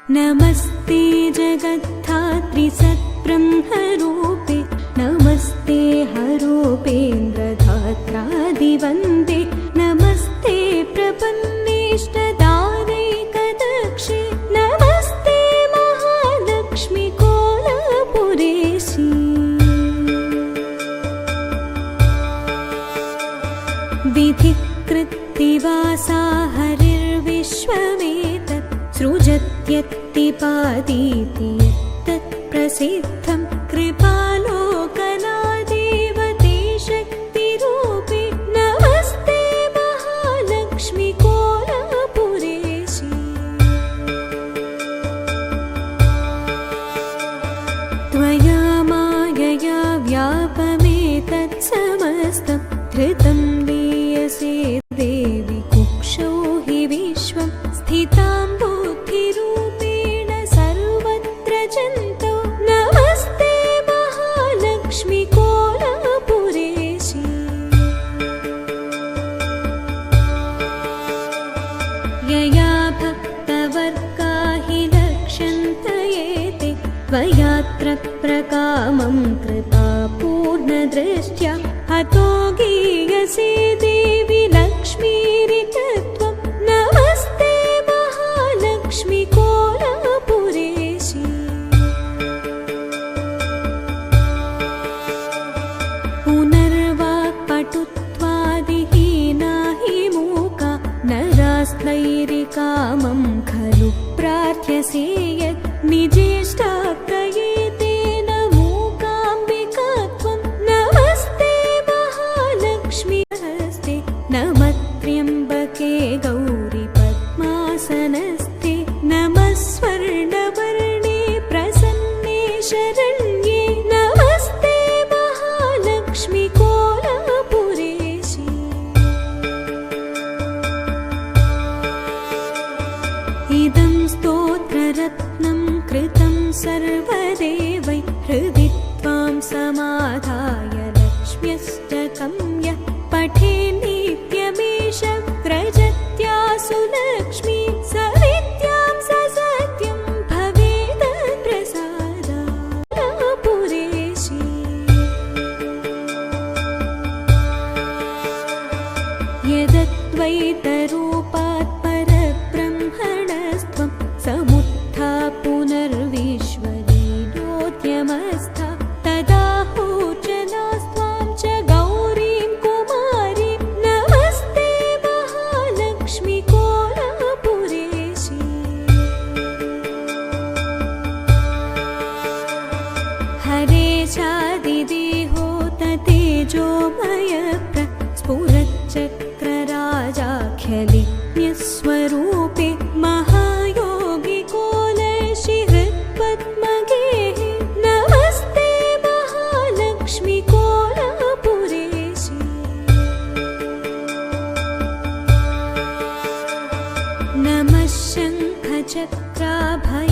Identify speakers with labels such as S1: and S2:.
S1: नमस्ते जगद्धात्री सत्ब्रह्मरूपे नमस्ते हरूपेन्द्रधात्रादिवन्दे नमस्ते प्रपन्नेष्टदानैकदक्षे नमस्ते महालक्ष्मी कोलपुरेशी विधिकृत्तिवासा हरिर्विश्वमेतत् सृजत्यत्तिपादीति यत्तत्प्रसिद्धं कृपालोकनादेवते शक्तिरूपे नमस्ते महालक्ष्मी कोलपुरेशी त्वया मायया व्यापमेतत् समस्तं धृतं लीयसे देवि कुक्षौ हि विश्वं स्थितां बुद्धिरूपेण सर्वत्र जन्तौ नमस्ते महालक्ष्मी कोलपुरेशी यया भक्तवर्गा हि लक्ष्यन्तयेते त्वयात्र प्रकामं कृपापूर्णदृष्ट्या हतो गीयसे देवि लक्ष्मीरितत्वं नमस्ते महालक्ष्मी कोलपुरेशी पुनर्वाक्पटुत्वादिहीना हि मूका नरास्त्रैरिकामं खलु प्रार्थ्यसे यत् निजेष्टात्रये तेन मूकाम्बिकात्वं नमस्ते महालक्ष्मी हस्ते नमत्र्यम्बके गौरि पद्मासनस्थे नमः स्वर्णवर्णे प्रसन्ने शरण्ये नमस्ते महालक्ष्मी कोलपुरेशी इदं स्तोत्ररत्नं कृतं सर्वदेवै हृदि त्वां समाधाय लक्ष्म्यष्टकं यः पठे नित्यमेष व्रजत्यासु लक्ष्मी सविद्यां स सत्यं भवेत् प्रसादात्पुरेशी यदद्वैतरूपात् परब्रह्मणस्त्वं समुत्था पुनर्विश्वलीलोद्यमस्था तदाहूर्जनास्त्वां च गौरीं कुमारीं नमस्ते महालक्ष्मी कोलपुरेशी हरे चादिदेहो ततेजोमय स्फुरच्चक्रराजाख्यलिज्ञस्वरूपे महायोगी कोलर्षि हृत्पद्मगेः नमस्ते महालक्ष्मी कोलपुरेशी नमः शङ्खचक्राभय